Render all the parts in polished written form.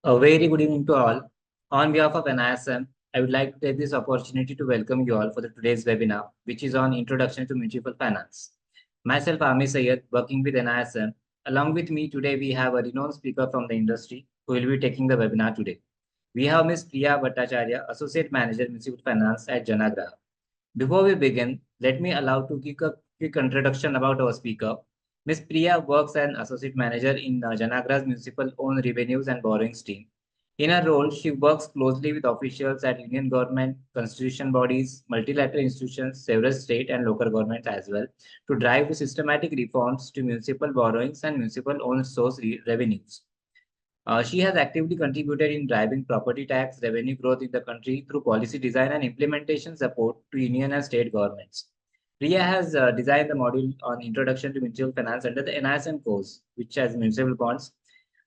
A very good evening to all. On behalf of NISM, I would like to take this opportunity to welcome you all for today's webinar, which is on Introduction to Municipal Finance. Myself, Ami Sayed, working with NISM. Along with me today, we have a renowned speaker from the industry who will be taking the webinar today. We have Ms. Priya Bhattacharya, Associate Manager, Municipal Finance at Janagraha. Before we begin, let me allow to give a quick introduction about our speaker. Ms. Priya works as an associate manager in Janagra's municipal owned revenues and borrowings team. In her role, she works closely with officials at union government, constitution bodies, multilateral institutions, several state and local governments as well, to drive systematic reforms to municipal borrowings and municipal owned source revenues. She has actively contributed in driving property tax revenue growth in the country through policy design and implementation support to union and state governments. Priya has designed the module on Introduction to Municipal Finance under the NISM course, which has municipal bonds.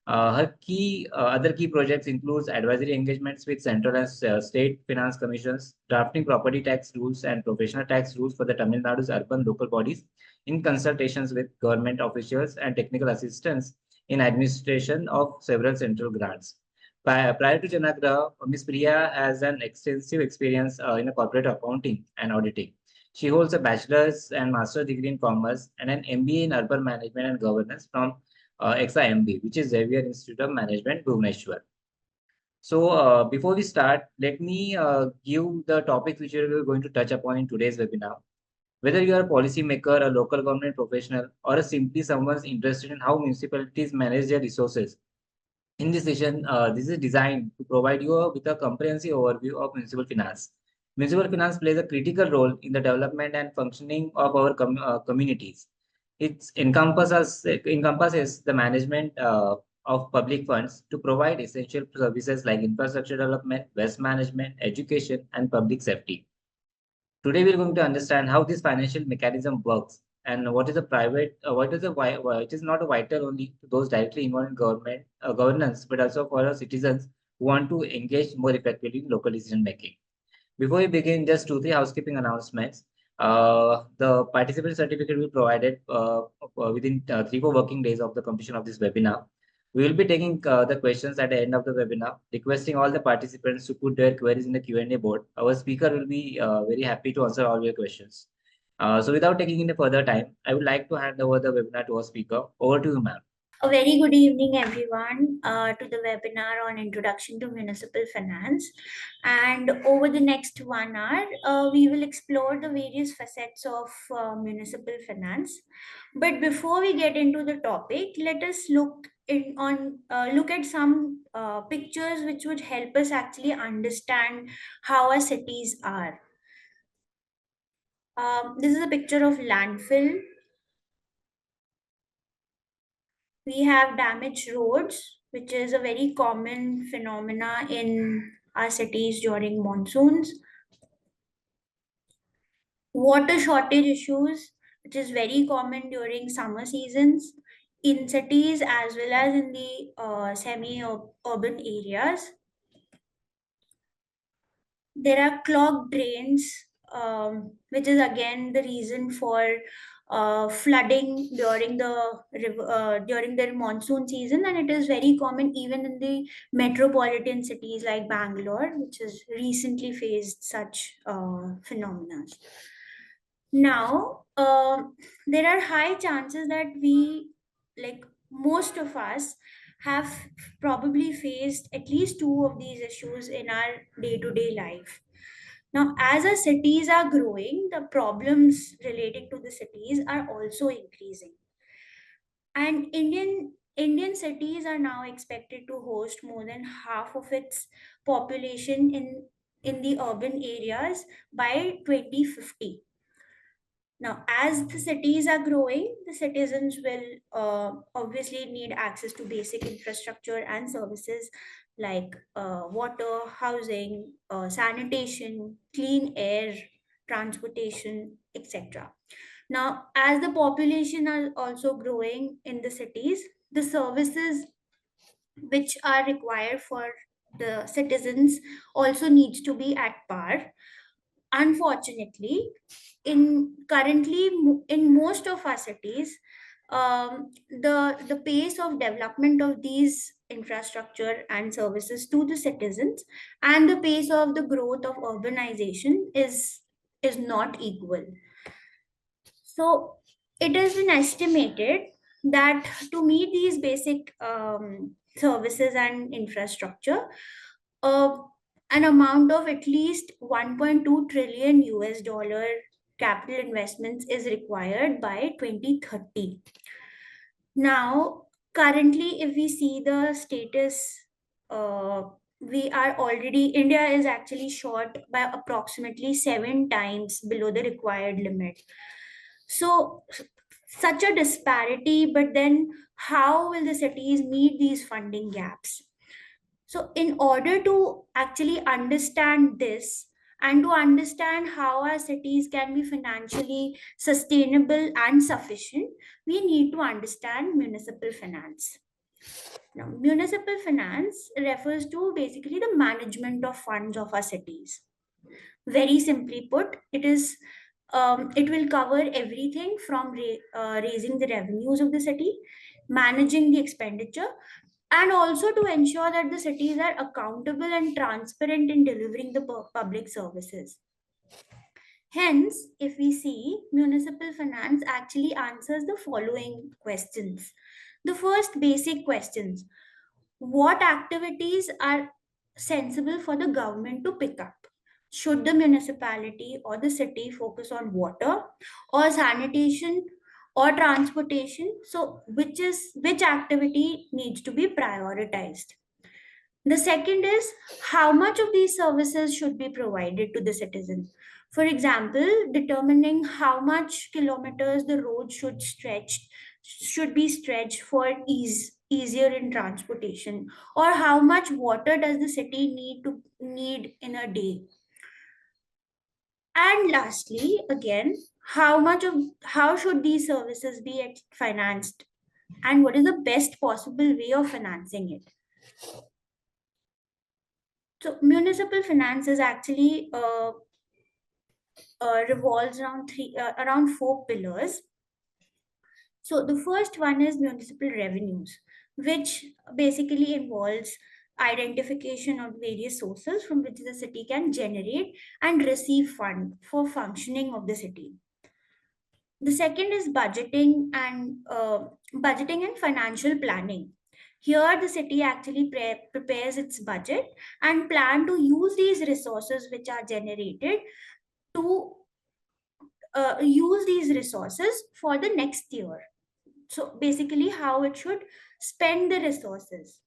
Her key other key projects includes advisory engagements with central and state finance commissions, drafting property tax rules and professional tax rules for the Tamil Nadu's urban local bodies in consultations with government officials and technical assistance in administration of several central grants. Prior to Janagraha, Ms. Priya has an extensive experience in corporate accounting and auditing. She holds a bachelor's and master's degree in commerce and an MBA in urban management and governance from XIMB, which is Xavier Institute of Management, Bhubaneswar. So before we start, let me give the topics which we are going to touch upon in today's webinar. Whether you are a policymaker, a local government professional, or simply someone interested in how municipalities manage their resources, in this session, this is designed to provide you with a comprehensive overview of municipal finance. Municipal finance plays a critical role in the development and functioning of our communities. It encompasses the management of public funds to provide essential services like infrastructure development, waste management, education, and public safety. Today, we're going to understand how this financial mechanism works and what is a private, what is a it is not a vital only to those directly involved in government governance, but also for our citizens who want to engage more effectively in local decision making. Before we begin, just 2-3 housekeeping announcements. The participant certificate will be provided within 3-4 working days of the completion of this webinar. We will be taking the questions at the end of the webinar, requesting all the participants to put their queries in the Q&A board. Our speaker will be very happy to answer all your questions. So without taking any further time, I would like to hand over the webinar to our speaker. Over to you, ma'am. A very good evening, everyone, to the webinar on Introduction to Municipal Finance. And over the next 1 hour, we will explore the various facets of municipal finance. But before we get into the topic, let us look at some pictures which would help us actually understand how our cities are. This is a picture of landfill. We have damaged roads, which is a very common phenomena in our cities during monsoons. Water shortage issues, which is very common during summer seasons in cities as well as in the semi-urban areas. There are clogged drains, which is again the reason for flooding during the monsoon season, and it is very common even in the metropolitan cities like Bangalore, which has recently faced such phenomena. Now, there are high chances that most of us, have probably faced at least two of these issues in our day to day life. Now, as our cities are growing, the problems relating to the cities are also increasing. And Indian cities are now expected to host more than half of its population in the urban areas by 2050. Now, as the cities are growing, the citizens will obviously need access to basic infrastructure and services like water, housing, sanitation, clean air, transportation, etc. Now, as the population are also growing in the cities, the services which are required for the citizens also needs to be at par. Unfortunately, in most of our cities, The pace of development of these infrastructure and services to the citizens and the pace of the growth of urbanization is not equal. So it has been estimated that to meet these basic services and infrastructure, uh, an amount of at least 1.2 trillion US dollar capital investments is required by 2030. Now, currently, if we see the status, we are already, India is actually short by approximately 7 times below the required limit. So, such a disparity, but then how will the cities meet these funding gaps? So, in order to actually understand this and to understand how our cities can be financially sustainable and sufficient, we need to understand municipal finance. Now, municipal finance refers to basically the management of funds of our cities. Very simply put, it will cover everything from raising the revenues of the city, managing the expenditure, and also to ensure that the cities are accountable and transparent in delivering the public services. Hence, if we see, municipal finance actually answers the following questions. The first basic questions: what activities are sensible for the government to pick up? Should the municipality or the city focus on water or sanitation or transportation? So which activity needs to be prioritized? The second is how much of these services should be provided to the citizen. For example, determining how much kilometers the road should be stretched for easier in transportation, or how much water does the city need in a day. And lastly, again, how should these services be financed, and what is the best possible way of financing it? So municipal finance is actually revolves around four pillars. So the first one is municipal revenues, which basically involves identification of various sources from which the city can generate and receive fund for functioning of the city. The second is budgeting and financial planning. Here, the city actually prepares its budget and plan to use these resources which are generated to use these resources for the next year. So basically, how it should spend the resources.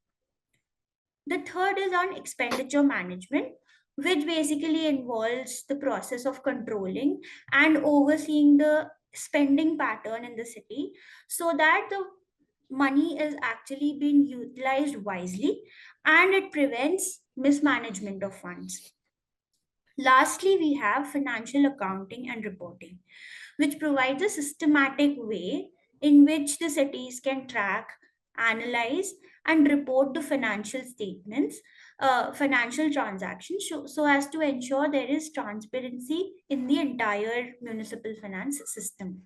The third is on expenditure management, which basically involves the process of controlling and overseeing the spending pattern in the city so that the money is actually being utilized wisely and it prevents mismanagement of funds. Lastly, we have financial accounting and reporting, which provides a systematic way in which the cities can track, analyze, and report the financial statements, financial transactions, so as to ensure there is transparency in the entire municipal finance system.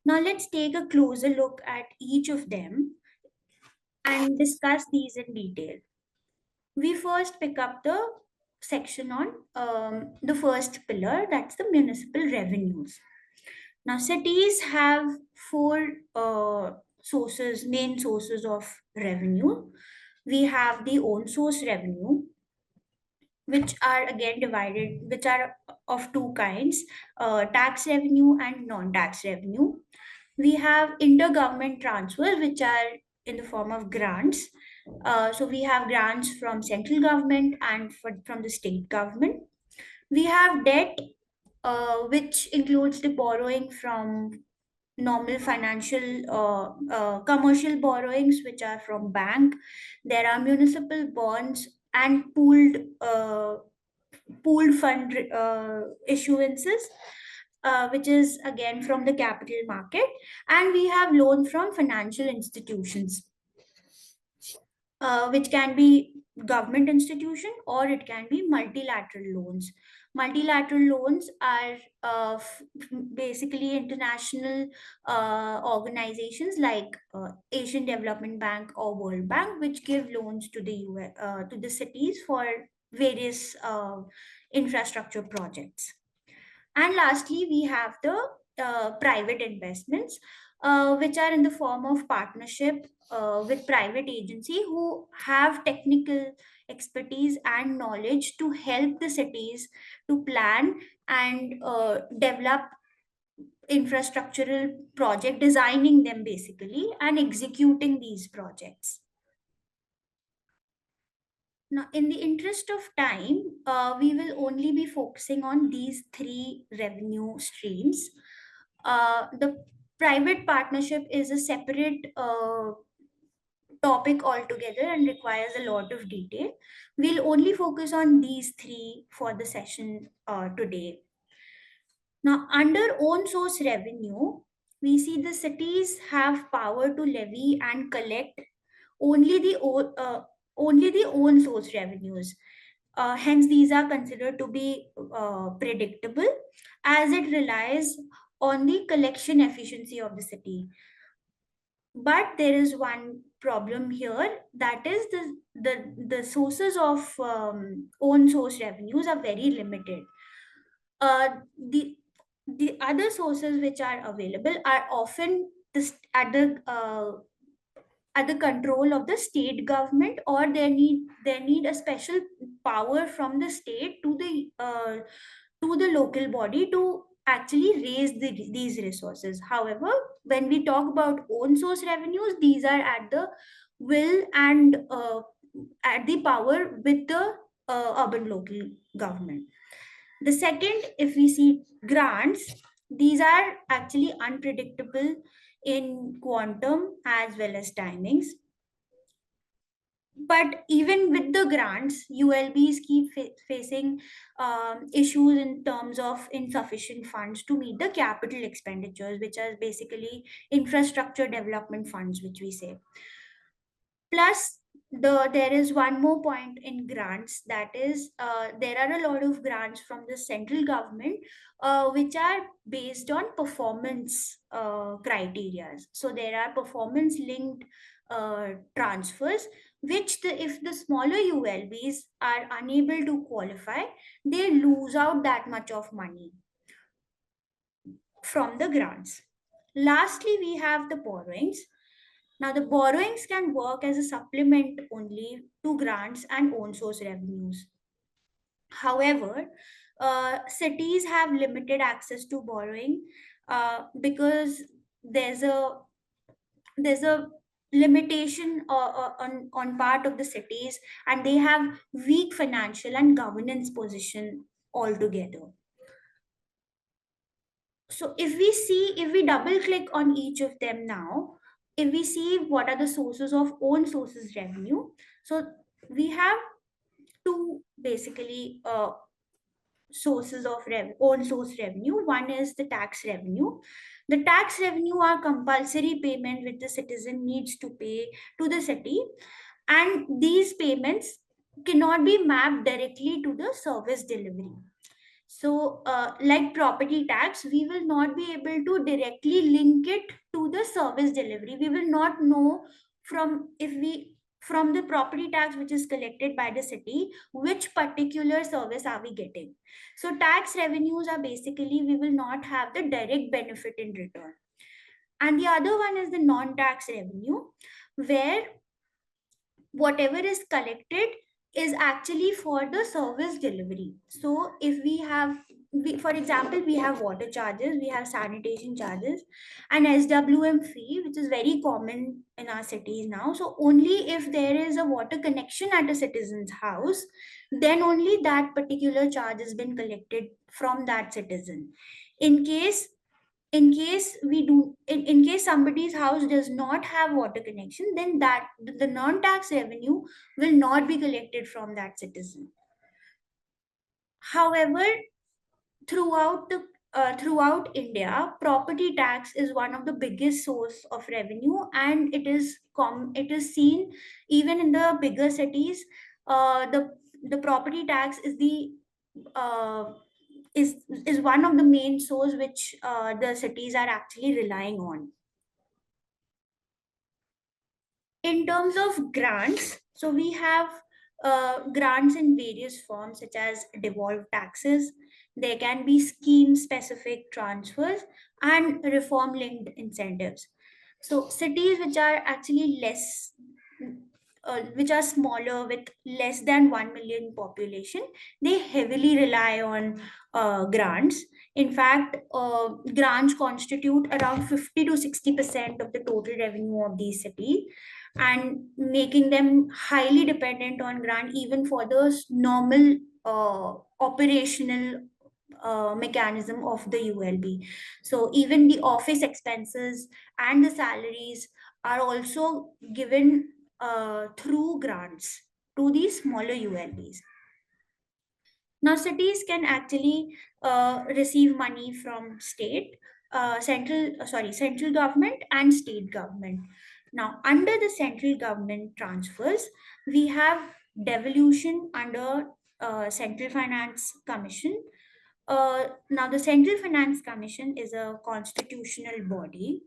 Now, let's take a closer look at each of them and discuss these in detail. We first pick up the section on the first pillar, that's the municipal revenues. Now, cities have four main sources of revenue. We have the own source revenue, which are again divided, which are of two kinds: tax revenue and non tax revenue. We have intergovernment transfers, which are in the form of grants. So, we have grants from central government and from the state government. We have debt, which includes the borrowing from normal commercial borrowings, which are from bank. There are municipal bonds and pooled fund issuances, which is again from the capital market, and we have loan from financial institutions. which can be government institution or it can be multilateral loans. Multilateral loans are basically international organizations like Asian Development Bank or World Bank, which give loans to the to the cities for various infrastructure projects. And lastly, we have the private investments, which are in the form of partnership with private agency who have technical expertise and knowledge to help the cities to plan and develop infrastructural project, designing them basically and executing these projects. Now, in the interest of time, we will only be focusing on these three revenue streams. The private partnership is a separate topic altogether and requires a lot of detail. We'll only focus on these three for the session today. Now, under own source revenue, we see the cities have power to levy and collect only only the own source revenues. Hence, these are considered to be predictable as it relies on the collection efficiency of the city. But there is one problem here, that is the sources of own source revenues are very limited. The other sources which are available are often at the control of the state government, or they need a special power from the state to the local body to actually raise these resources. However, when we talk about own source revenues, these are at the will and at the power with the urban local government. The second, if we see grants, these are actually unpredictable in quantum as well as timings. But even with the grants, ULBs keep facing issues in terms of insufficient funds to meet the capital expenditures, which are basically infrastructure development funds, which we say. Plus, there is one more point in grants, that is there are a lot of grants from the central government which are based on performance criteria. So there are performance linked transfers, which if the smaller ULBs are unable to qualify, they lose out that much of money from the grants. Lastly, we have the borrowings. Now, the borrowings can work as a supplement only to grants and own source revenues. However, cities have limited access to borrowing because there's a there's a limitation on part of the cities, and they have weak financial and governance position altogether. So if we double click on each of them now, if we see what are the sources of own sources revenue, so we have two basically sources of own source revenue. One is the tax revenue. The tax revenue are compulsory payment which the citizen needs to pay to the city, and these payments cannot be mapped directly to the service delivery. So, like property tax, we will not be able to directly link it to the service delivery. We will not know from the property tax which is collected by the city, which particular service are we getting. So, tax revenues are basically we will not have the direct benefit in return. And the other one is the non-tax revenue, where whatever is collected is actually for the service delivery. So if for example, we have water charges, we have sanitation charges, and SWM fee, which is very common in our cities now. So only if there is a water connection at a citizen's house, then only that particular charge has been collected from that citizen. In case in case somebody's house does not have water connection, then that the non-tax revenue will not be collected from that citizen. However, throughout the throughout India, property tax is one of the biggest source of revenue, and it is seen even in the bigger cities. The property tax uh, is one of the main source which the cities are actually relying on. In terms of grants, so we have grants in various forms, such as devolved taxes. There can be scheme specific transfers and reform linked incentives. So, cities which are actually which are smaller with less than 1 million population, they heavily rely on grants. In fact, grants constitute around 50 to 60% of the total revenue of these cities, and making them highly dependent on grant even for the normal operational mechanism of the ULB. So even the office expenses and the salaries are also given through grants to these smaller ULBs. Now, cities can actually receive money from central government and state government. Now, under the central government transfers, we have devolution under Central Finance Commission. Now, the Central Finance Commission is a constitutional body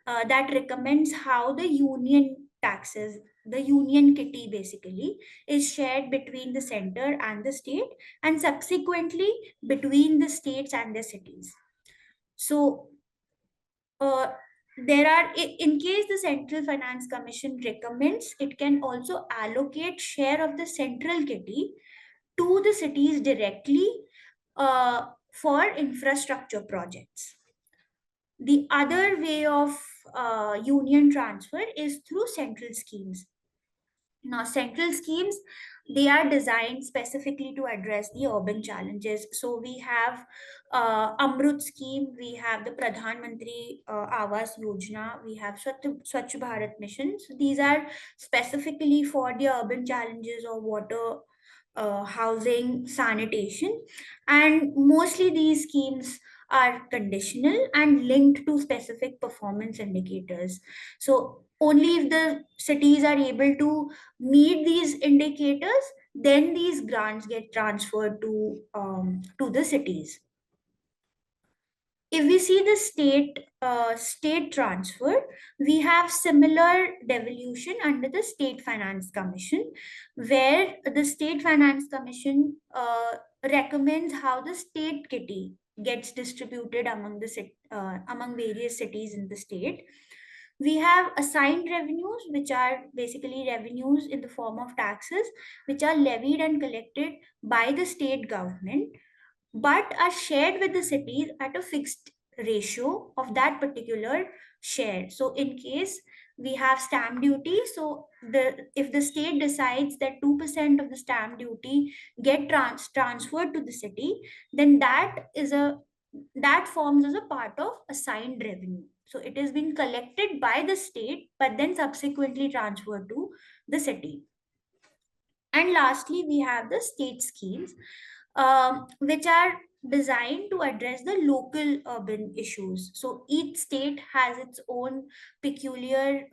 that recommends how the union taxes, the union kitty basically, is shared between the center and the state, and subsequently between the states and the cities. So, uh, in case the Central Finance Commission recommends, it can also allocate share of the central kitty to the cities directly for infrastructure projects. The other way of union transfer is through central schemes. Now, central schemes, they are designed specifically to address the urban challenges. So we have Amrut scheme, we have the Pradhan Mantri Awas Yojana, we have Swachh Bharat Mission. So these are specifically for the urban challenges of water, housing, sanitation, and mostly these schemes are conditional and linked to specific performance indicators. So only if the cities are able to meet these indicators, then these grants get transferred to the cities. If we see the state transfer, we have similar devolution under the State Finance Commission, where the State Finance Commission recommends how the state kitty gets distributed among various cities in the state. We have assigned revenues, which are basically revenues in the form of taxes, which are levied and collected by the state government, but are shared with the cities at a fixed ratio of that particular share. So in case we have stamp duty, so the if the state decides that 2% of the stamp duty transferred to the city, then that forms as a part of assigned revenue. So it has been collected by the state but then subsequently transferred to the city. And lastly, we have the state schemes, which are designed to address the local urban issues. So each state has its own peculiar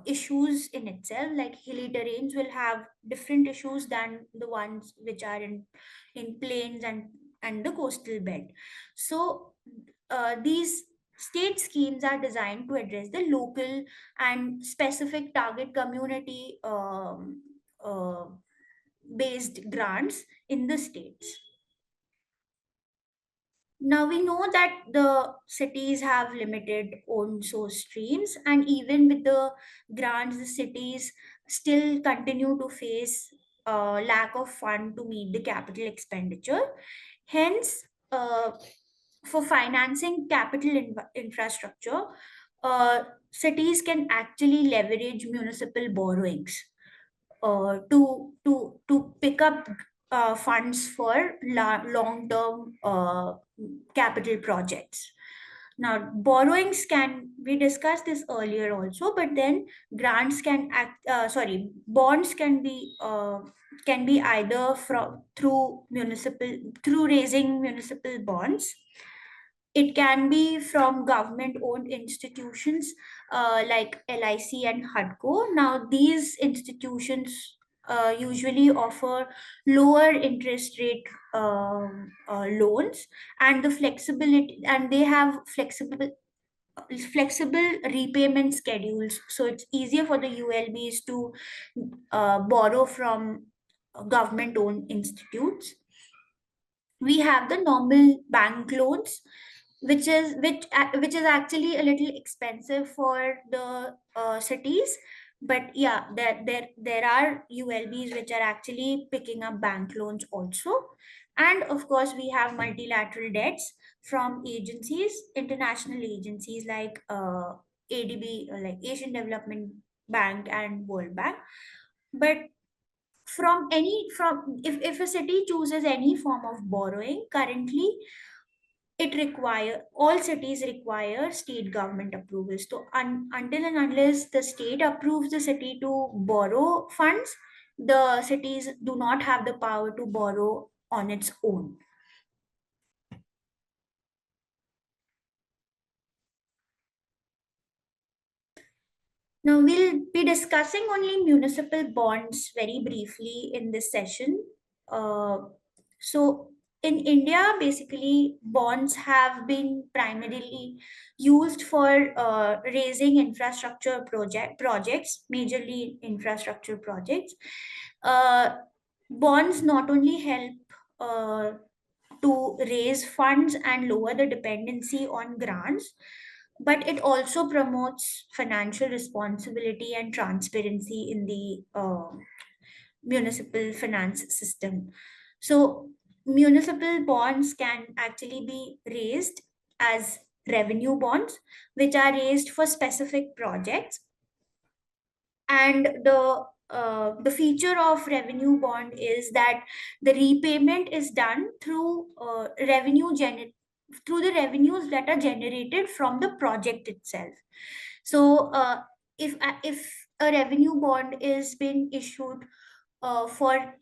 issues in itself. Like hilly terrains will have different issues than the ones which are in plains and the coastal belt. So these state schemes are designed to address the local and specific target community uh, based grants in the states. Now we know that the cities have limited own source streams, and even with the grants, the cities still continue to face lack of fund to meet the capital expenditure. Hence, for financing infrastructure, cities can actually leverage municipal borrowings to pick up funds for long term capital projects. Now, borrowings can, we discussed this earlier also, but then grants can act, sorry, bonds can be either from through municipal, through raising municipal bonds. It can be from government owned institutions like LIC and HUDCO. Now, these institutions usually offer lower interest rate loans, and the flexibility, and they have flexible repayment schedules, so it's easier for the ULBs to borrow from government owned institutes. We have the normal bank loans, which is actually a little expensive for the cities, but yeah, there are ULBs which are actually picking up bank loans also. And of course, we have multilateral debts from agencies, international agencies like ADB, like Asian Development Bank and World Bank. But if a city chooses any form of borrowing currently, it require all cities require state government approvals. So until and unless the state approves the city to borrow funds, the cities do not have the power to borrow on its own. Now, we'll be discussing only municipal bonds very briefly in this session. Uh, so, in India, basically, bonds have been primarily used for raising infrastructure projects, majorly infrastructure projects. Uh, Bonds not only help uh, to raise funds and lower the dependency on grants, but it also promotes financial responsibility and transparency in the municipal finance system. So, municipal bonds can actually be raised as revenue bonds, which are raised for specific projects. And the feature of revenue bond is that the repayment is done through through the revenues that are generated from the project itself. So if a revenue bond is being issued for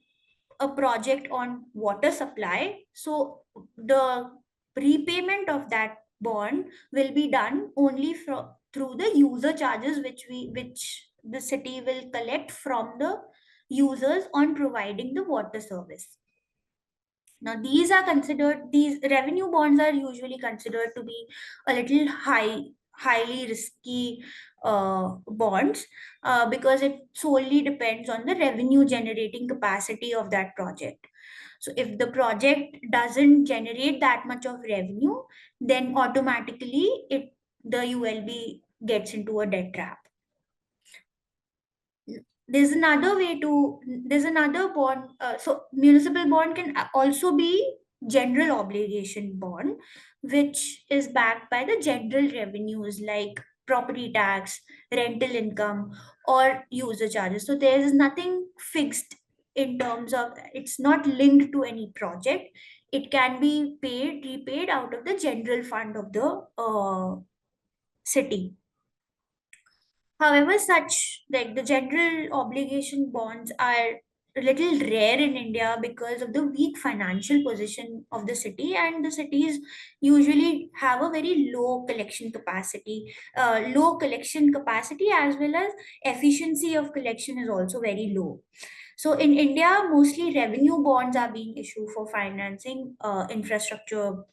a project on water supply, so the repayment of that bond will be done only through the user charges, which the city will collect from the users on providing the water service. Now, these revenue bonds are usually considered to be a little highly risky bonds, because it solely depends on the revenue generating capacity of that project. So, if the project doesn't generate that much of revenue, then automatically the ULB gets into a debt trap. There's another bond. So municipal bond can also be general obligation bond, which is backed by the general revenues like property tax, rental income, or user charges. So there is nothing fixed in terms of, it's not linked to any project. It can be repaid out of the general fund of the city. However, such like the general obligation bonds are a little rare in India because of the weak financial position of the city, and the cities usually have a very low collection capacity, as well as efficiency of collection is also very low. So in India, mostly revenue bonds are being issued for financing infrastructure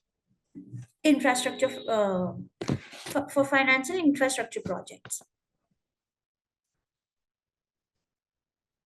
for financial infrastructure projects.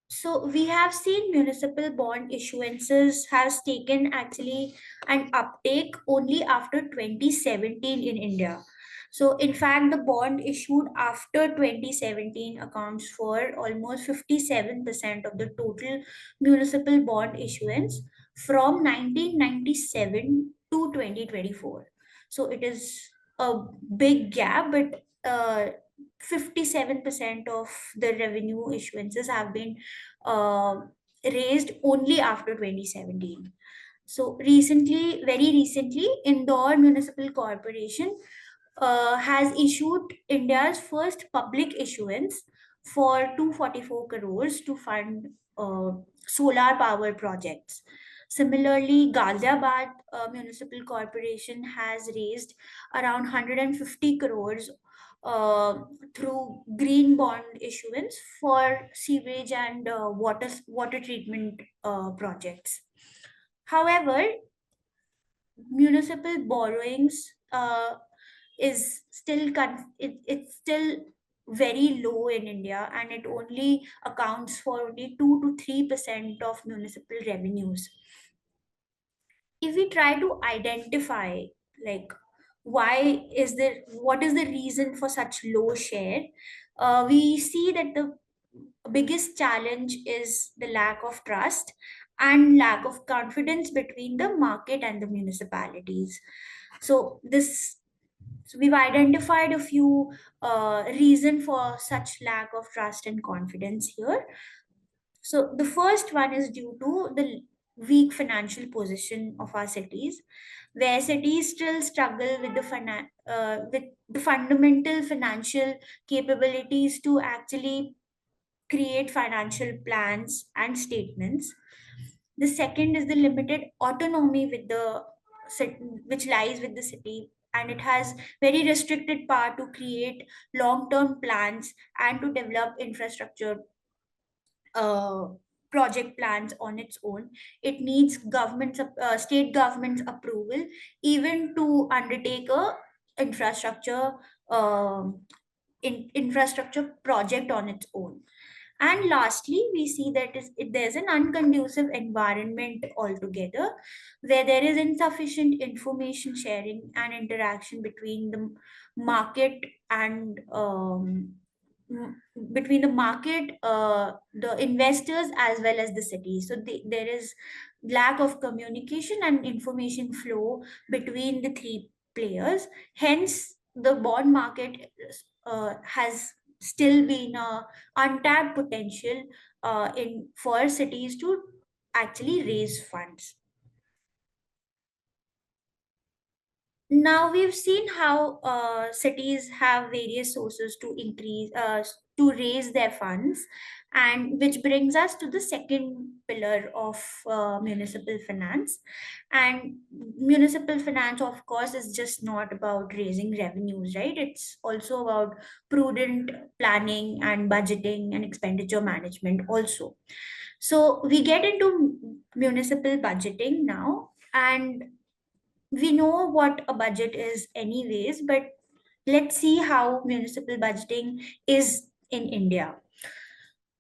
So we have seen municipal bond issuances has taken actually an uptake only after 2017 in India. So in fact, the bond issued after 2017 accounts for almost 57% of the total municipal bond issuance from 1997 to 2024. So it is a big gap, but 57% of the revenue issuances have been uh, raised only after 2017. So recently, very recently, Indore Municipal Corporation has issued India's first public issuance for 244 crores to fund solar power projects. Similarly, Ghaziabad Municipal Corporation has raised around 150 crores uh, through green bond issuance for sewage and water treatment projects. However, municipal borrowings it's still very low in India, and it only accounts for only 2 to 3% of municipal revenues. If we try to identify, like, what is the reason for such low share, we see that the biggest challenge is the lack of trust and lack of confidence between the market and the municipalities. So we've identified a few reason for such lack of trust and confidence here. So the first one is due to the weak financial position of our cities, where cities still struggle with with the fundamental financial capabilities to actually create financial plans and statements. The second is the limited autonomy which lies with the city, and it has very restricted power to create long-term plans and to develop infrastructure uh, project plans on its own. It needs state government's approval even to undertake a infrastructure infrastructure project on its own. And lastly, we see that there's an unconducive environment altogether, where there is insufficient information sharing and interaction between the market and between the market, the investors, as well as the city. So there is lack of communication and information flow between the three players. Hence, the bond market has still been a untapped potential in for cities to actually raise funds. Now we've seen how cities have various sources to raise their funds, and which brings us to the second pillar of municipal finance. And municipal finance, of course, is just not about raising revenues, right? It's also about prudent planning and budgeting and expenditure management also. So we get into municipal budgeting now, and we know what a budget is anyways, but let's see how municipal budgeting is in India.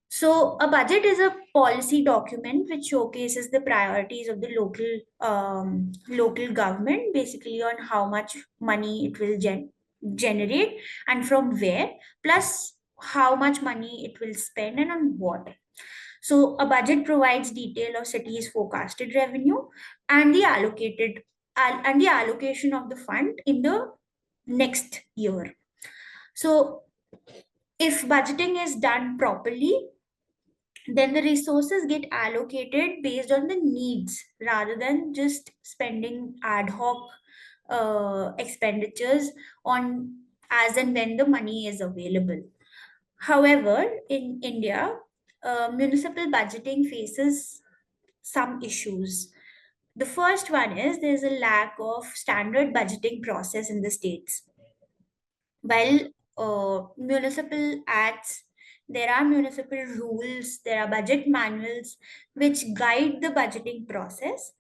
So a budget is a policy document which showcases the priorities of the local government, basically on how much money it will generate and from where, plus how much money it will spend and on what. So a budget provides detail of cities' forecasted revenue and and the allocation of the fund in the next year. So if budgeting is done properly, then the resources get allocated based on the needs rather than just spending ad hoc expenditures on as and when the money is available. However, in India, municipal budgeting faces some issues. The first one is there's a lack of standard budgeting process in the states. While municipal acts, there are municipal rules, there are budget manuals which guide the budgeting process,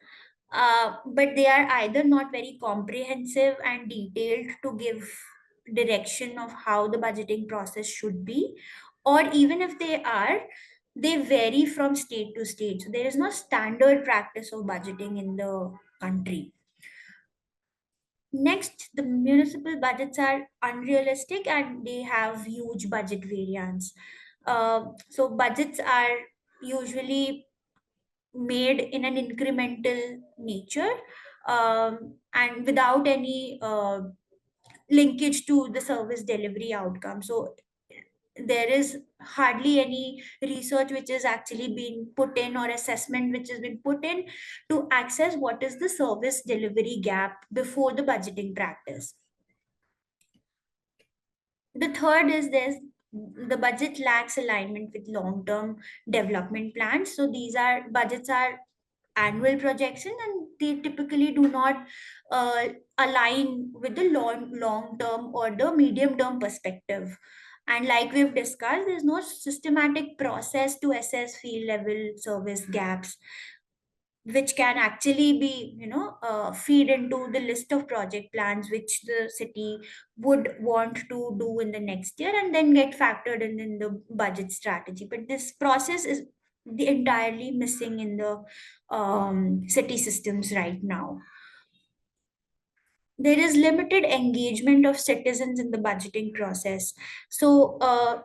but they are either not very comprehensive and detailed to give direction of how the budgeting process should be, or even if they are, they vary from state to state. So there is no standard practice of budgeting in the country. Next, the municipal budgets are unrealistic and they have huge budget variance. So budgets are usually made in an incremental nature, and without any linkage to the service delivery outcome. So there is hardly any research which has actually been put in, or assessment which has been put in to access what is the service delivery gap before the budgeting practice. The third is there's the budget lacks alignment with long term development plans. So these are budgets are annual projection, and they typically do not uh, align with the long term or the medium term perspective. And like we've discussed, there's no systematic process to assess field level service gaps, which can actually be, feed into the list of project plans which the city would want to do in the next year, and then get factored in the budget strategy. But this process is the entirely missing in the city systems right now. There is limited engagement of citizens in the budgeting process. So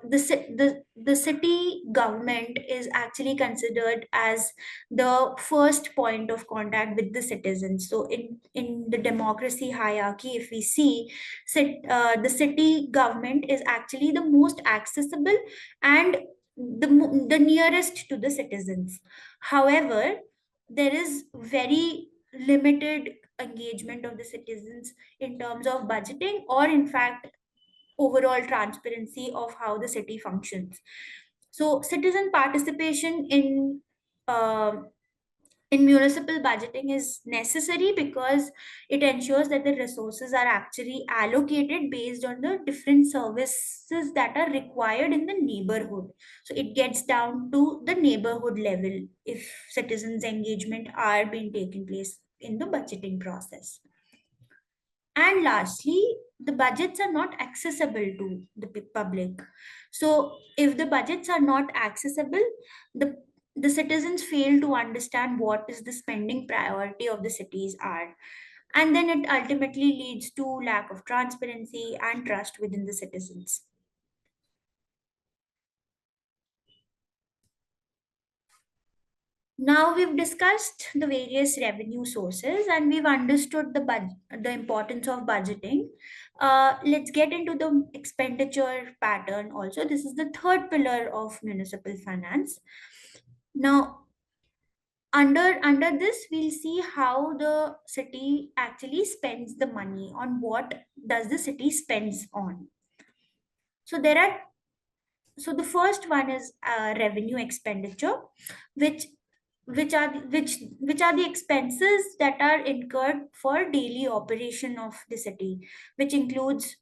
the city government is actually considered as the first point of contact with the citizens. So in the democracy hierarchy, if we see, the city government is actually the most accessible and the nearest to the citizens. However, there is very limited engagement of the citizens in terms of budgeting, or in fact overall transparency of how the city functions. So citizen participation in municipal budgeting is necessary because it ensures that the resources are actually allocated based on the different services that are required in the neighborhood. So it gets down to the neighborhood level if citizens engagement are being taken place in the budgeting process. And lastly, the budgets are not accessible to the public. So if the budgets are not accessible, the the citizens fail to understand what is the spending priority of the cities are, and then it ultimately leads to lack of transparency and trust within the citizens. Now we've discussed the various revenue sources and we've understood the importance of budgeting. Let's get into the expenditure pattern also. This is the third pillar of municipal finance. Now, under this, we'll see how the city actually spends the money on. What does the city spends on? So there are so the first one is revenue expenditure, which which are the expenses that are incurred for daily operation of the city, which includes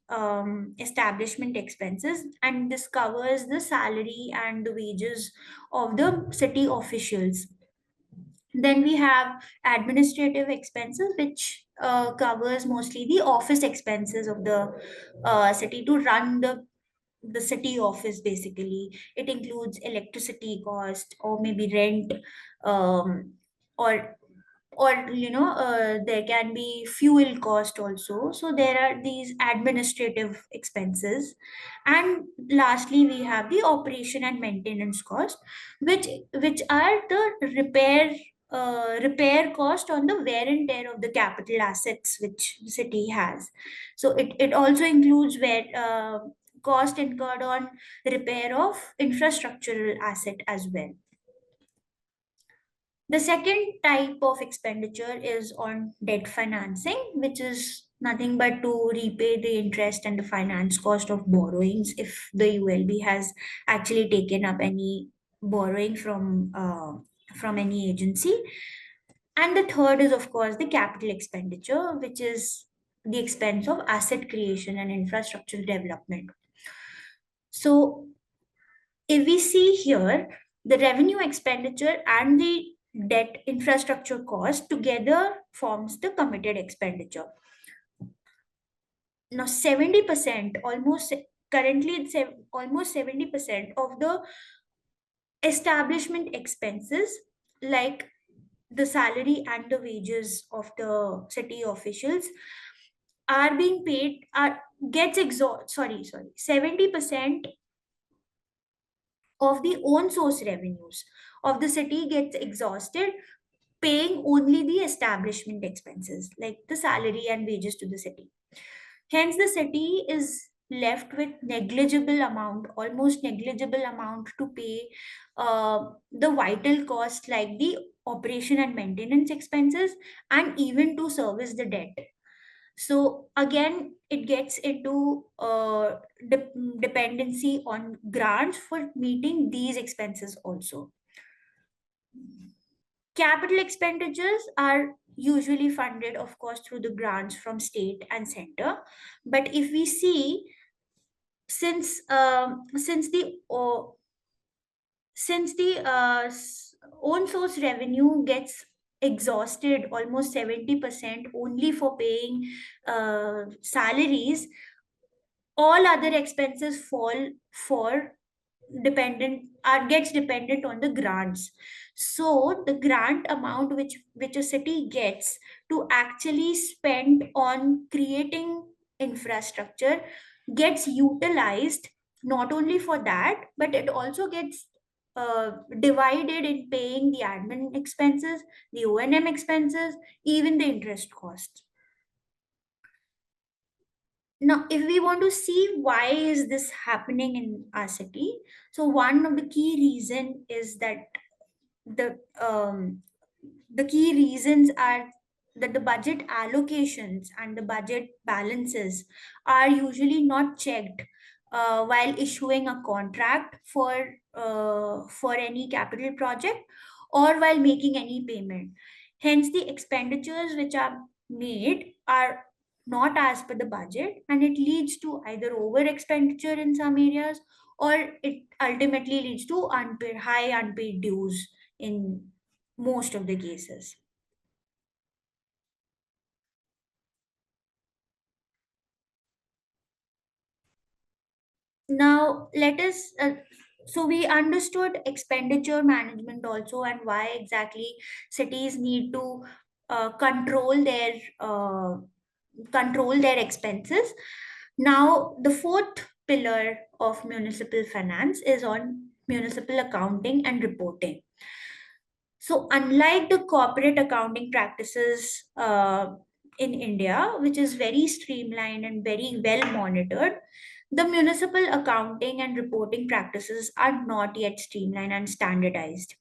establishment expenses, and this covers the salary and the wages of the city officials. Then we have administrative expenses, which covers mostly the office expenses of the city to run the city office. Basically it includes electricity cost or maybe rent, um, or there can be fuel cost also. So there are these administrative expenses. And lastly we have the operation and maintenance cost, which are the repair cost on the wear and tear of the capital assets which the city has. So it also includes where cost incurred on repair of infrastructural asset as well. The second type of expenditure is on debt financing, which is nothing but to repay the interest and the finance cost of borrowings if the ULB has actually taken up any borrowing from any agency. And the third is, of course, the capital expenditure, which is the expense of asset creation and infrastructure development. So if we see here, the revenue expenditure and the debt infrastructure cost together forms the committed expenditure. Now 70%, almost currently it's almost 70% of the establishment expenses, like the salary and the wages of the city officials, are being paid are gets exhaust sorry 70% of the own source revenues of the city gets exhausted paying only the establishment expenses like the salary and wages to the city. Hence the city is left with almost negligible amount to pay the vital costs like the operation and maintenance expenses, and even to service the debt. So again, it gets into dependency on grants for meeting these expenses also. Capital expenditures are usually funded, of course, through the grants from state and center. But if we see, since the own source revenue gets exhausted almost 70% only for paying salaries, all other expenses fall for dependent are gets dependent on the grants. So the grant amount which a city gets to actually spend on creating infrastructure gets utilized not only for that, but it also gets divided in paying the admin expenses, the O&M expenses, even the interest costs. Now if we want to see why is this happening in our city, so one of the key reason is that the um, the key reasons are that the budget allocations and the budget balances are usually not checked while issuing a contract for any capital project or while making any payment. Hence, the expenditures which are made are not as per the budget, and it leads to either over expenditure in some areas, or it ultimately leads to high unpaid dues in most of the cases. Now, so we understood expenditure management also, and why exactly cities need to control their expenses. Now, the fourth pillar of municipal finance is on municipal accounting and reporting. So, unlike the corporate accounting practices in India, which is very streamlined and very well monitored, the municipal accounting and reporting practices are not yet streamlined and standardized.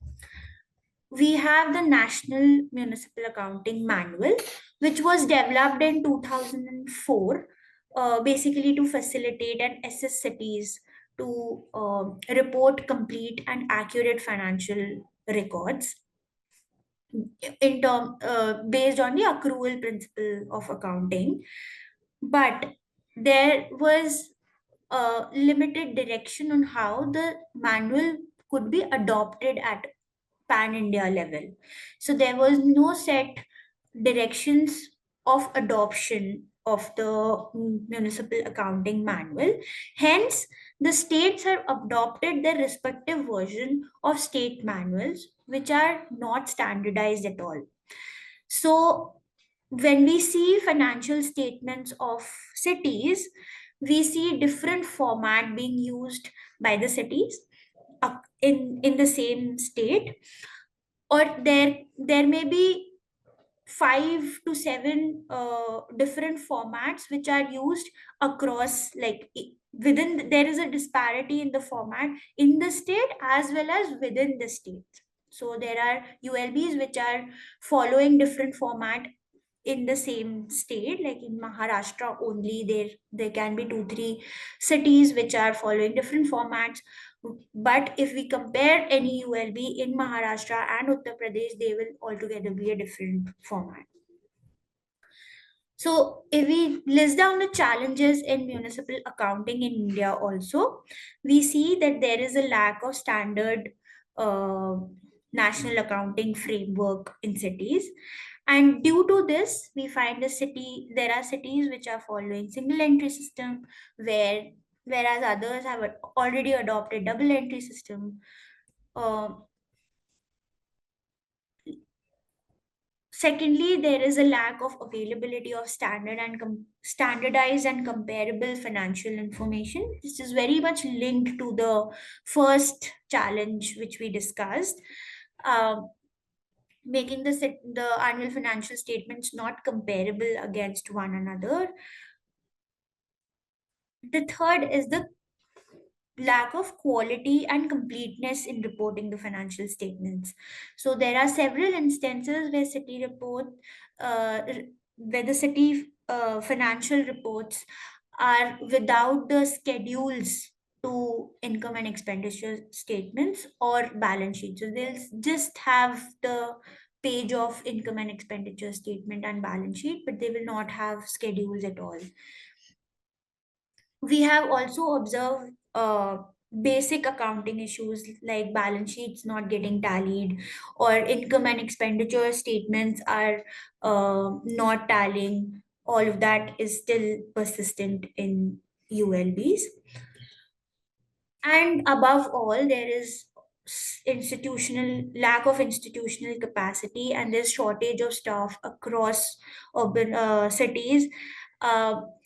We have the National Municipal Accounting Manual, which was developed in 2004, basically to facilitate and assist cities to report complete and accurate financial records based on the accrual principle of accounting. But there was limited direction on how the manual could be adopted at pan India level. So there was no set directions of adoption of the municipal accounting manual. Hence, the states have adopted their respective version of state manuals, which are not standardized at all. So when we see financial statements of cities, we see different format being used by the cities in the same state, or there may be 5 to 7 different formats which are used across, like there is a disparity in the format in the state as well as within the state. So there are ULBs which are following different format in the same state. Like in Maharashtra only, there can be 2 3 cities which are following different formats. But if we compare any ULB in Maharashtra and Uttar Pradesh, they will altogether be a different format. So, if we list down the challenges in municipal accounting in India, also, we see that there is a lack of standard uh, national accounting framework in cities. And due to this, we find there are cities which are following single entry system, whereas others have already adopted double entry system. Uh, Secondly, there is a lack of availability of standardized and comparable financial information. This is very much linked to the first challenge which we discussed, uh, making the annual financial statements not comparable against one another. The third is the lack of quality and completeness in reporting the financial statements. So there are several instances where city report uh, where the city financial reports are without the schedules to income and expenditure statements or balance sheets. So they'll just have the page of income and expenditure statement and balance sheet, but they will not have schedules at all. We have also observed basic accounting issues like balance sheets not getting tallied, or income and expenditure statements are not tallying. All of that is still persistent in ULBs. And above all, there is institutional lack of institutional capacity, and there's shortage of staff across urban cities,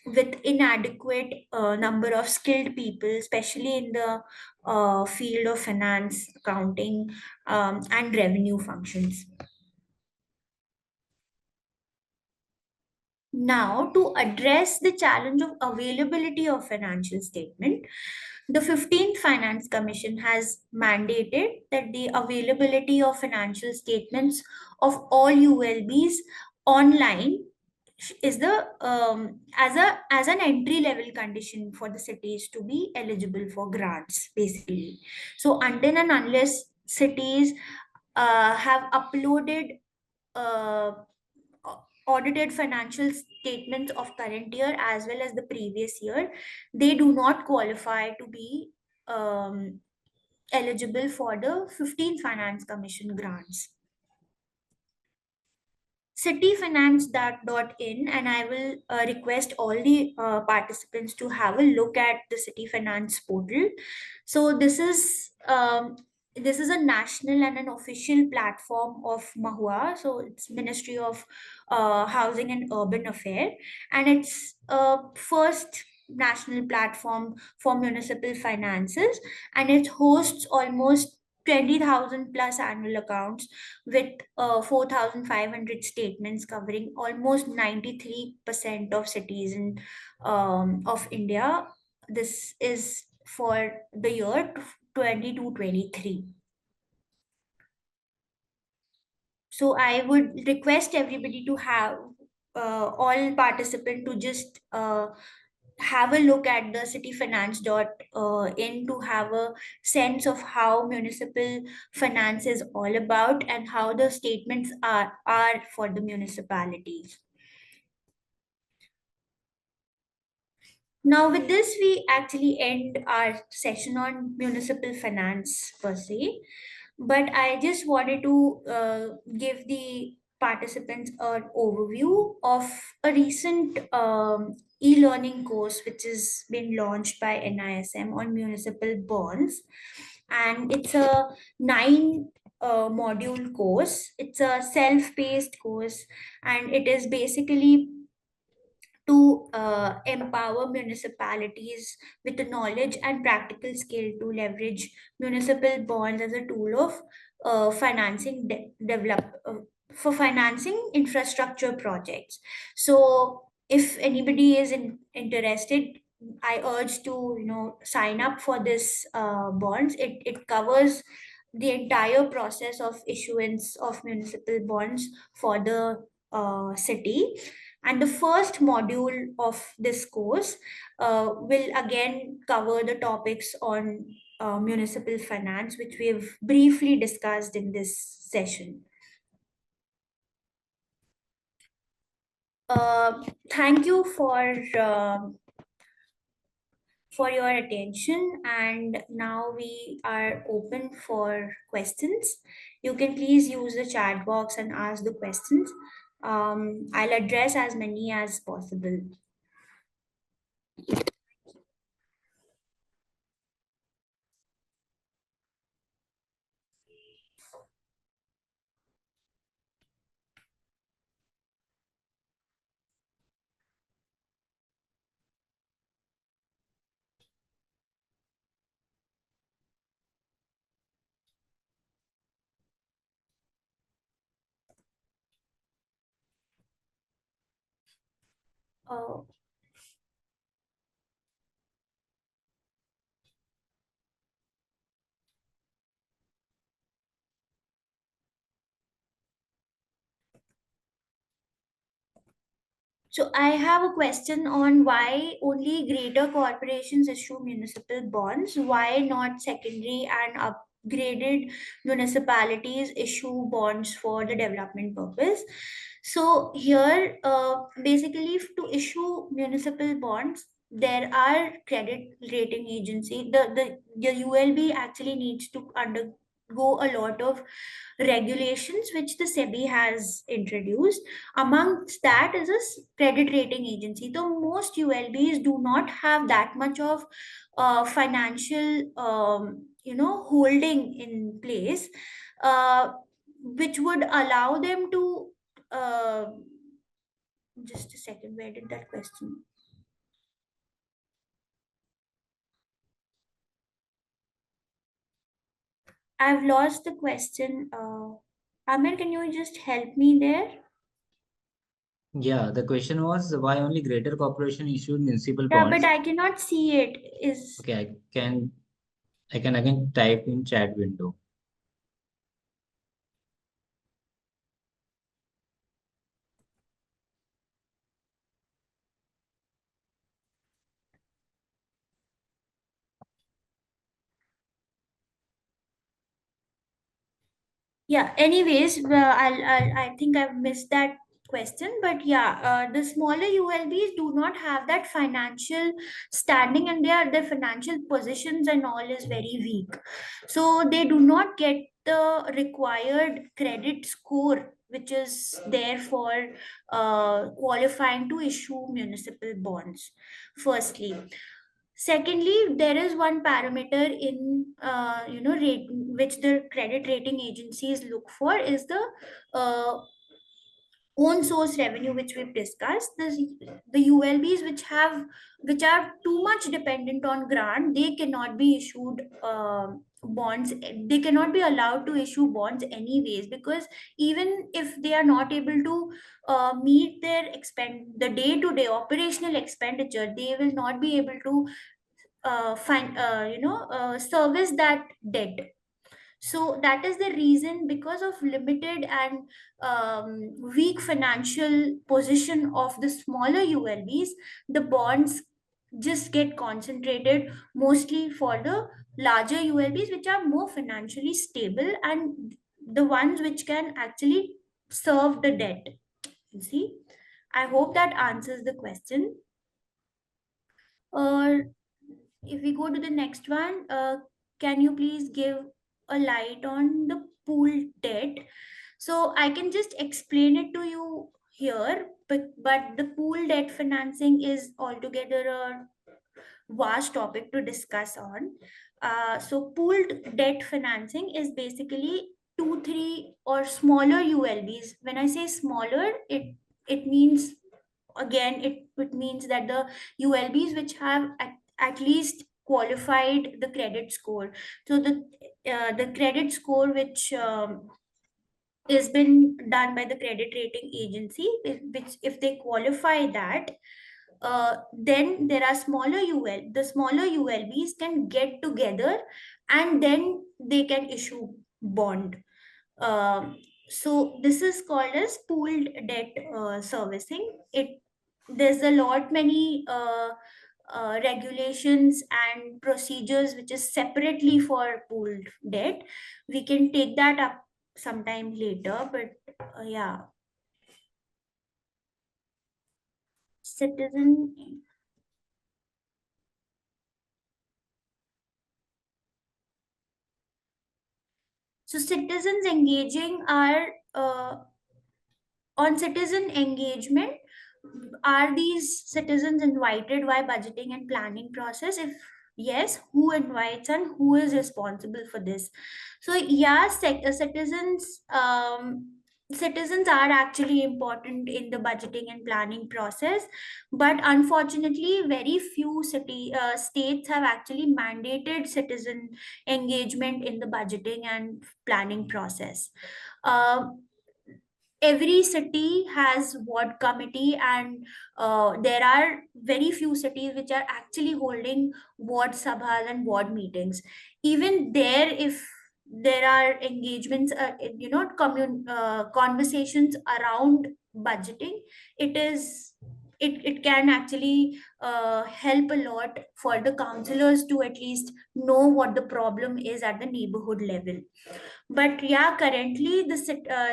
with inadequate number of skilled people, especially in the field of finance, accounting, and revenue functions. Now, to address the challenge of availability of financial statement, the 15th Finance Commission has mandated that the availability of financial statements of all ULBs online is the as an entry level condition for the cities to be eligible for grants, basically. So until and unless cities have uploaded uh, audited financial statements of current year as well as the previous year, they do not qualify to be um, eligible for the 15th Finance Commission grants. Cityfinance.in, and I will request all the participants to have a look at the City Finance portal. So this is a national and an official platform of Mahua. So it's Ministry of Housing and Urban Affairs, and it's first national platform for municipal finances, and it hosts almost 20,000 plus annual accounts with 4,500 statements covering almost 93% of cities of India. This is for the year 22-23. So I would request everybody to have all participant to just have a look at the cityfinance.in to have a sense of how municipal finance is all about and how the statements are for the municipalities. Now, with this, we actually end our session on municipal finance per se. But I just wanted to give the participants an overview of a recent e-learning course which has been launched by NISM on municipal bonds, and it's a 9 module course. It's a self-paced course, and it is basically to empower municipalities with the knowledge and practical skill to leverage municipal bonds as a tool of financing develop for financing infrastructure projects. So if anybody is interested, I urge to sign up for this bonds. It covers the entire process of issuance of municipal bonds for the city, and the first module of this course will again cover the topics on municipal finance, which we've briefly discussed in this session. Uh, Thank you for your attention, and now we are open for questions. You can please use the chat box and ask the questions. I'll address as many as possible. Uh, So I have a question on why only greater corporations issue municipal bonds, why not secondary and upgraded municipalities issue bonds for the development purpose. So here, basically, to issue municipal bonds, there are credit rating agency. The ULB actually needs to undergo a lot of regulations which the SEBI has introduced. Amongst that is a credit rating agency. So most ULBs do not have that much of financial, holding in place, uh, which would allow them to. Just a second, where did that question? I've lost the question. Amir, can you just help me there? Yeah, the question was why only greater corporation issued municipal Yeah, but bonds. I cannot see it. Is Okay, I can again type in chat window. Yeah, anyways, I think I've missed that question, but yeah, the smaller ULBs do not have that financial standing, and their financial positions and all is very weak, so they do not get the required credit score which is there for qualifying to issue municipal bonds, firstly. Secondly, there is one parameter in, rate, which the credit rating agencies look for, is the uh, own source revenue, which we've discussed. The ULBs which are too much dependent on grant, they cannot be issued bonds. They cannot be allowed to issue bonds anyways, because even if they are not able to meet their the day to day operational expenditure, they will not be able to service that debt. So that is the reason, because of limited and weak financial position of the smaller ULBs, the bonds just get concentrated mostly for the larger ULBs, which are more financially stable and the ones which can actually serve the debt. You see, I hope that answers the question. Or if we go to the next one, can you please give a light on the pool debt? So I can just explain it to you here, but the pool debt financing is altogether a vast topic to discuss on. So pooled debt financing is basically two, three, or smaller ULBs. When I say smaller, it means, again, it means that the ULBs which have at least qualified the credit score. So the credit score which is been done by the credit rating agency, which if they qualify that, then there are the smaller ULBs can get together and then they can issue bond. So this is called as pooled debt servicing. There's a lot many regulations and procedures which is separately for pooled debt. We can take that up sometime later, but yeah, citizen. So citizens engaging are on citizen engagement. Are these citizens invited while budgeting and planning process? If yes, who invites and who is responsible for this? So yeah, citizens are actually important in the budgeting and planning process, but unfortunately very few states have actually mandated citizen engagement in the budgeting and planning process. Um every city has ward committee, and there are very few cities which are actually holding ward sabhas and ward meetings. Even there, if there are engagements, conversations around budgeting, it is it can actually help a lot for the counselors to at least know what the problem is at the neighborhood level. But yeah, currently the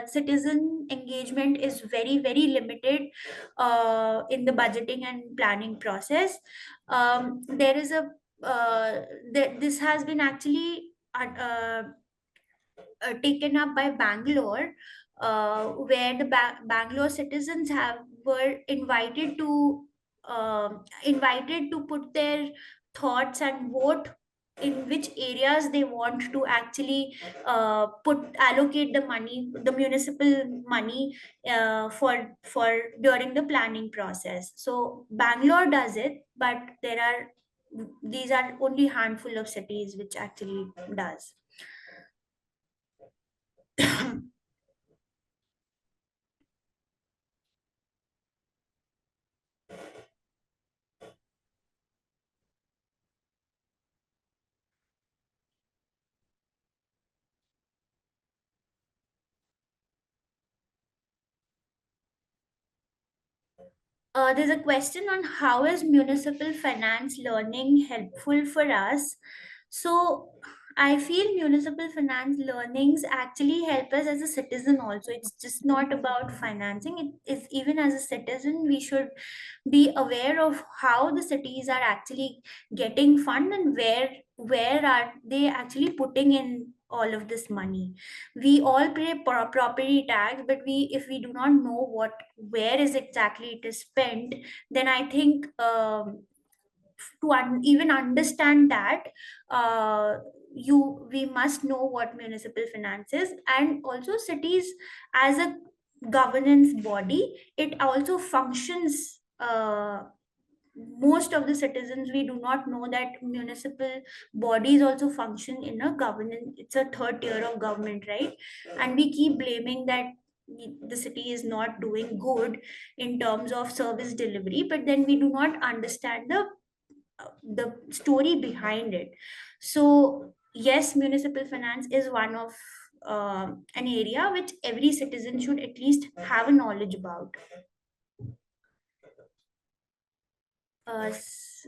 citizen engagement is very very limited in the budgeting and planning process. There is a this has been actually taken up by Bangalore, where the Bangalore citizens have were invited to put their thoughts and vote in which areas they want to actually put allocate the money, the municipal money, for during the planning process. So Bangalore does it, but there are these are only handful of cities which actually does. There's a question on how is municipal finance learning helpful for us. So I feel municipal finance learnings actually help us as a citizen also. It's just not about financing. It is even as a citizen, we should be aware of how the cities are actually getting fund and where are they actually putting in all of this money. We all pay property tax, but we if we do not know what where is exactly it is spent, then I think to even understand that, uh, we must know what municipal finance is. And also cities as a governance body, it also functions, most of the citizens we do not know that municipal bodies also function in a governance. It's a third tier of government, right? And we keep blaming that the city is not doing good in terms of service delivery, but then we do not understand the story behind it. So yes, municipal finance is one of an area which every citizen should at least have a knowledge about. uh, s-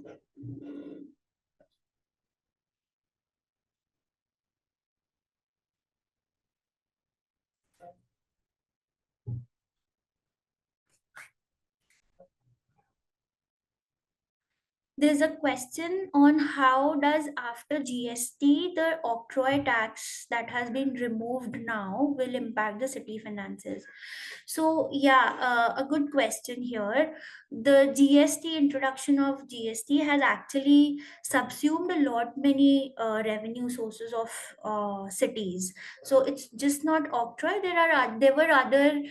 there's a question on how does after GST the octroi tax that has been removed now will impact the city finances. So yeah, a good question here. The GST introduction of GST has actually subsumed a lot many revenue sources of cities. So it's just not octroi. There were other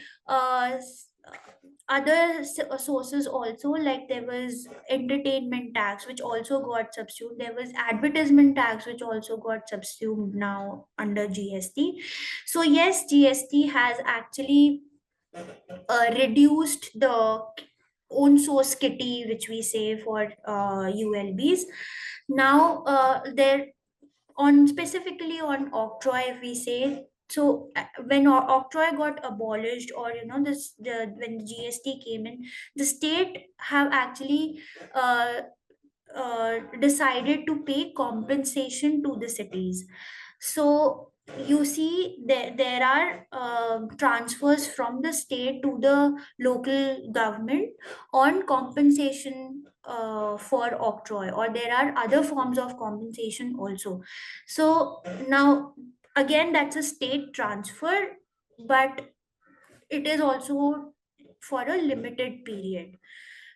sources also, like there was entertainment tax which also got subsumed, there was advertisement tax which also got subsumed now under GST. So yes, GST has actually reduced the own source kitty which we say for ULBs. Now there on specifically on octroi, if we say, so when octroi got abolished, or when the GST came in, the state have actually uh, decided to pay compensation to the cities. So you see, there are transfers from the state to the local government on compensation for octroi, or there are other forms of compensation also. So now again, that's a state transfer, but it is also for a limited period.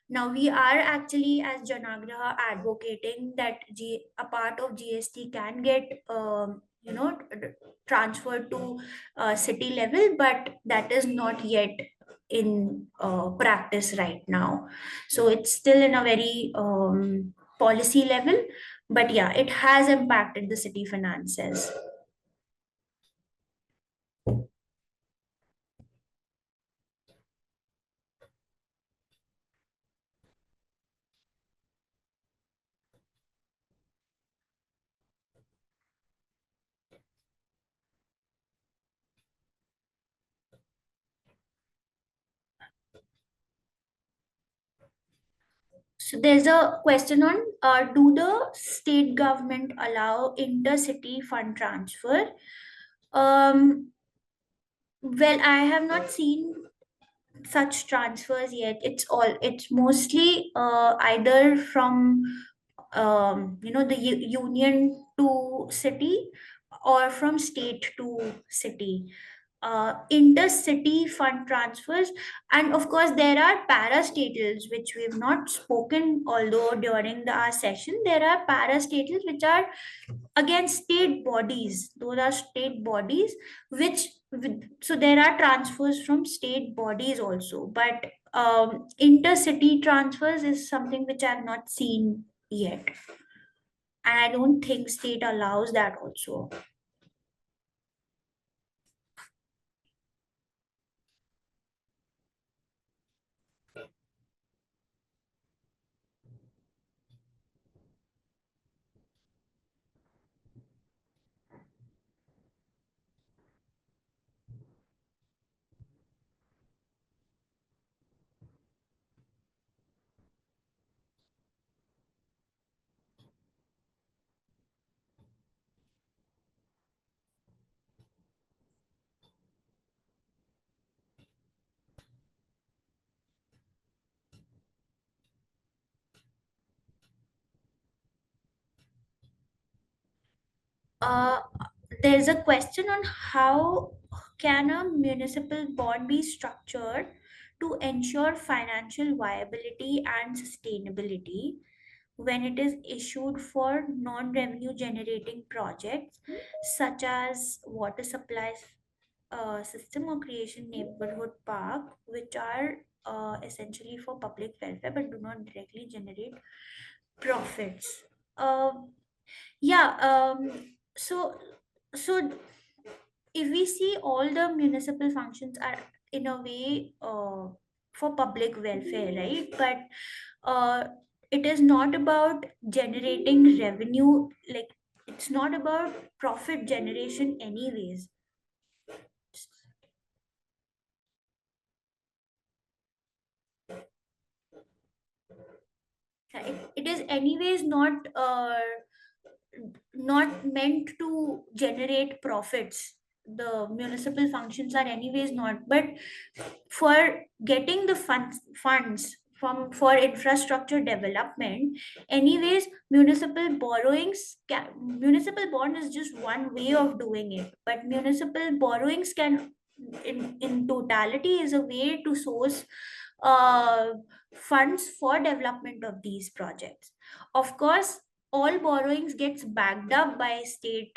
Now we are actually as Janagraha advocating that a part of GST can get transferred to city level, but that is not yet in practice right now. So it's still in a very policy level, but yeah, it has impacted the city finances. So there's a question on, do the state government allow intercity fund transfer? Um, well, I have not seen such transfers yet. It's mostly either from the union to city, or from state to city. Intercity fund transfers, and of course there are parastatals which we've not spoken, although during our session there are parastatals which are again state bodies. Those are state bodies which, so there are transfers from state bodies also, but intercity transfers is something which I've not seen yet, and I don't think state allows that also. uh, there's a question on how can a municipal bond be structured to ensure financial viability and sustainability when it is issued for non-revenue generating projects such as water supplies system or creation neighborhood park, which are essentially for public welfare but do not directly generate profits. uh, yeah so so if we see, all the municipal functions are in a way for public welfare, right? But uh, it is not about generating revenue, like it's not about profit generation anyways. It is anyways not meant to generate profits. The municipal functions are anyways not, but for getting the funds from for infrastructure development, anyways municipal bond is just one way of doing it, but municipal borrowings can, in totality, is a way to source uh, funds for development of these projects. Of course, all borrowings gets backed up by state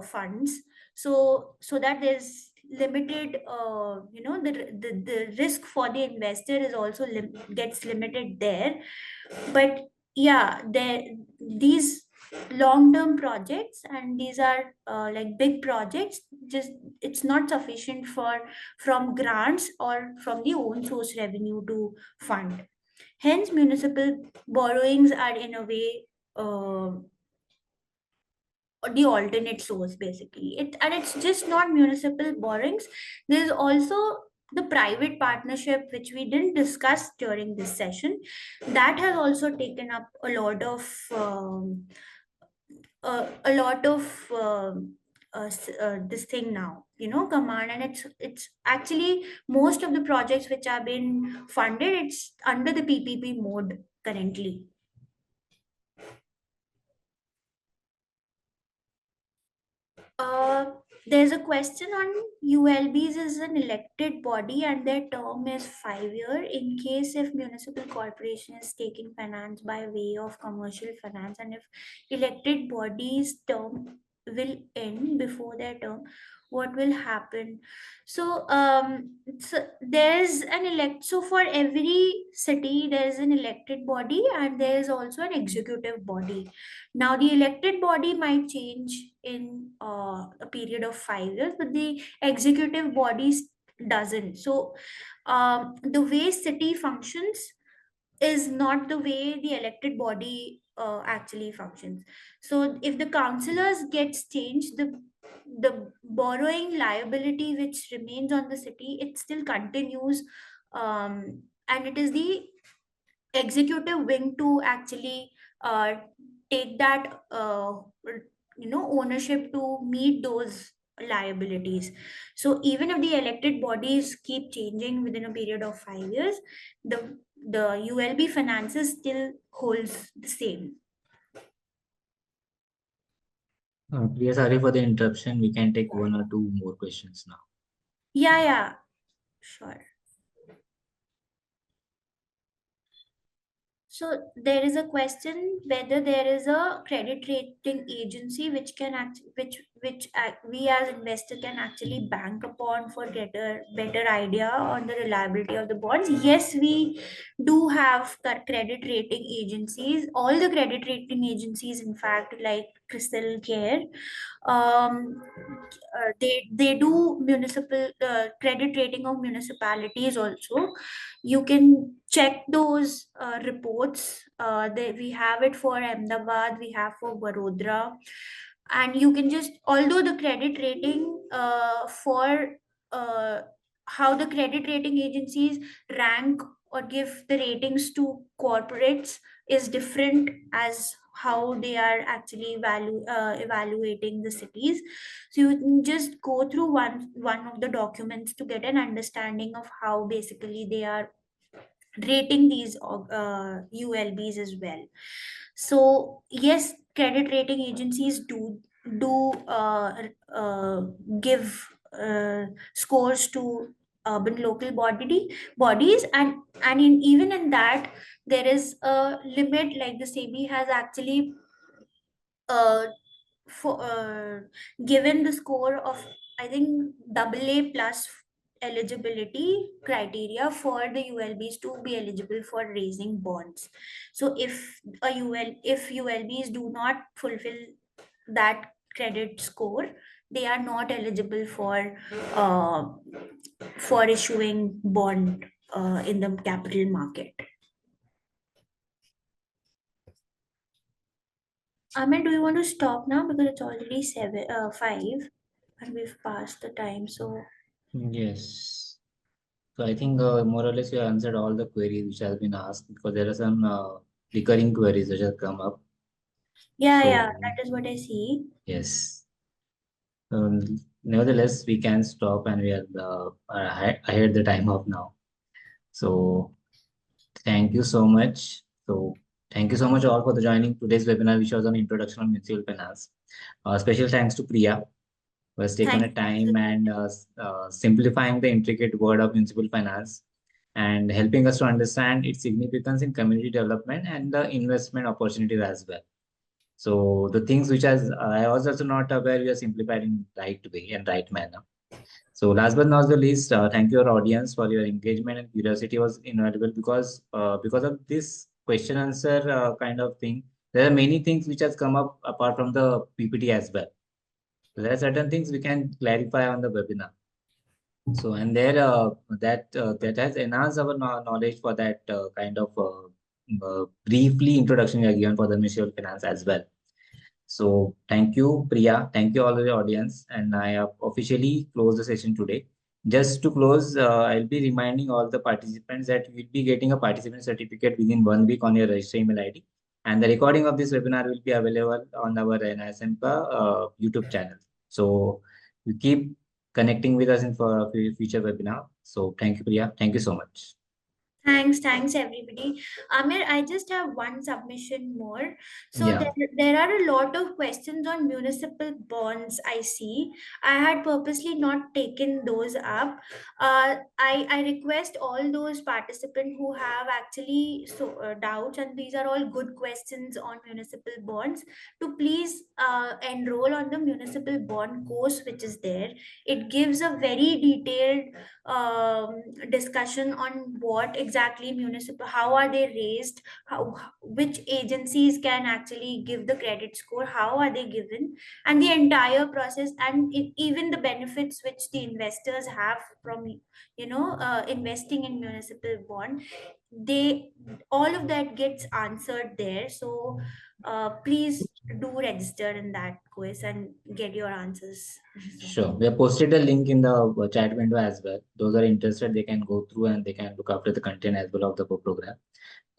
funds, so that there's limited, the risk for the investor is also gets limited there. But yeah, there these long term projects, and these are like big projects, just it's not sufficient for from grants or from the own source revenue to fund. Hence municipal borrowings are in a way the alternate source, basically. And it's just not municipal borrowings. There's also the private partnership, which we didn't discuss during this session, that has also taken up a lot of this thing now, command. And it's actually most of the projects which are being funded, it's under the PPP mode currently. Uh, there's a question on ULBs is an elected body and their term is 5 year. In case if municipal corporation is taking finance by way of commercial finance, and if elected bodies term will end before their term, what will happen? So there's an elect. So for every city, there's an elected body and there is also an executive body. Now, the elected body might change in a period of 5 years, but the executive bodies doesn't. So, the way city functions is not the way the elected body actually functions. So, if the councillors gets changed, the borrowing liability which remains on the city, it still continues, and it is the executive wing to actually take that ownership to meet those liabilities. So even if the elected bodies keep changing within a period of 5 years, the ULB finances still holds the same. Priya, sorry for the interruption. We can take one or two more questions now. Yeah, yeah, sure. So there is a question whether there is a credit rating agency which can we as investor can actually bank upon for get a better idea on the reliability of the bonds. Yes, we do have credit rating agencies. All the credit rating agencies, in fact, like Crystal Care, um, they do municipal credit rating of municipalities also. You can check those reports. We have it for Ahmedabad, we have for Vadodara, and you can just, although the credit rating for uh, how the credit rating agencies rank or give the ratings to corporates is different as how they are actually evaluating the cities. So you can just go through one of the documents to get an understanding of how basically they are rating these ULBs as well. So yes, credit rating agencies do give scores to urban local bodies, and even in that there is a limit. Like the SEBI has actually uh, for given the score of, I think, AA plus eligibility criteria for the ULBs to be eligible for raising bonds. So if ULBs do not fulfill that credit score, they are not eligible uh, for issuing bond in the capital market. Amir, do you want to stop now because it's already 5 and we've passed the time? So Yes. So I think more or less you answered all the queries which have been asked because there are some recurring queries which have come up. yeah, yeah, So that is what I see. yes. Nevertheless, we can stop and we are ahead the time of now. So thank you so much. So thank you so much all for the joining today's webinar, which was on introduction of municipal finance. Special thanks to Priya who has taken Thank a you. Thank you time so and much. simplifying the intricate word of municipal finance and helping us to understand its significance in community development and the investment opportunities as well. So the things which as I was also not aware, we are simplified in right way and right manner. So last but not the least, thank you our audience for your engagement and curiosity was invaluable because of this question answer kind of thing. There are many things which has come up apart from the PPT as well. So there are certain things we can clarify on the webinar. So and there that has enhanced our knowledge for that kind of briefly introduction we are given for the municipal finance as well. So thank you, Priya. Thank you all the audience. And I have officially closed the session today. Just to close, I'll be reminding all the participants that you'll be getting a participant certificate within 1 week on your registered email ID. And the recording of this webinar will be available on our NISM YouTube channel. So you keep connecting with us in for future webinar. So thank you, Priya. Thank you so much. Thanks everybody. Amir, I just have one submission more. So Yeah. there are a lot of questions on municipal bonds. I see. I had purposely not taken those up. I request all those participants who have actually doubts, and these are all good questions on municipal bonds, to please enroll on the municipal bond course which is there. It gives a very detailed discussion on what exactly municipal, how are they raised, which agencies can actually give the credit score, how are they given, and the entire process, and even the benefits which the investors have from investing in municipal bond. they all of that gets answered there. So please do register in that quiz and get your answers resolved. Sure. We have posted a link in the chat window as well. Those are interested, they can go through and they can look after the content as well of the program.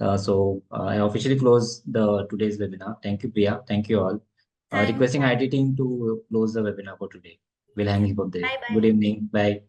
I officially close the today's webinar. Thank you, Priya. Thank you all. Thanks. Requesting IT team to close the webinar for today. We'll hang it up there. Bye Good bye. evening. Bye.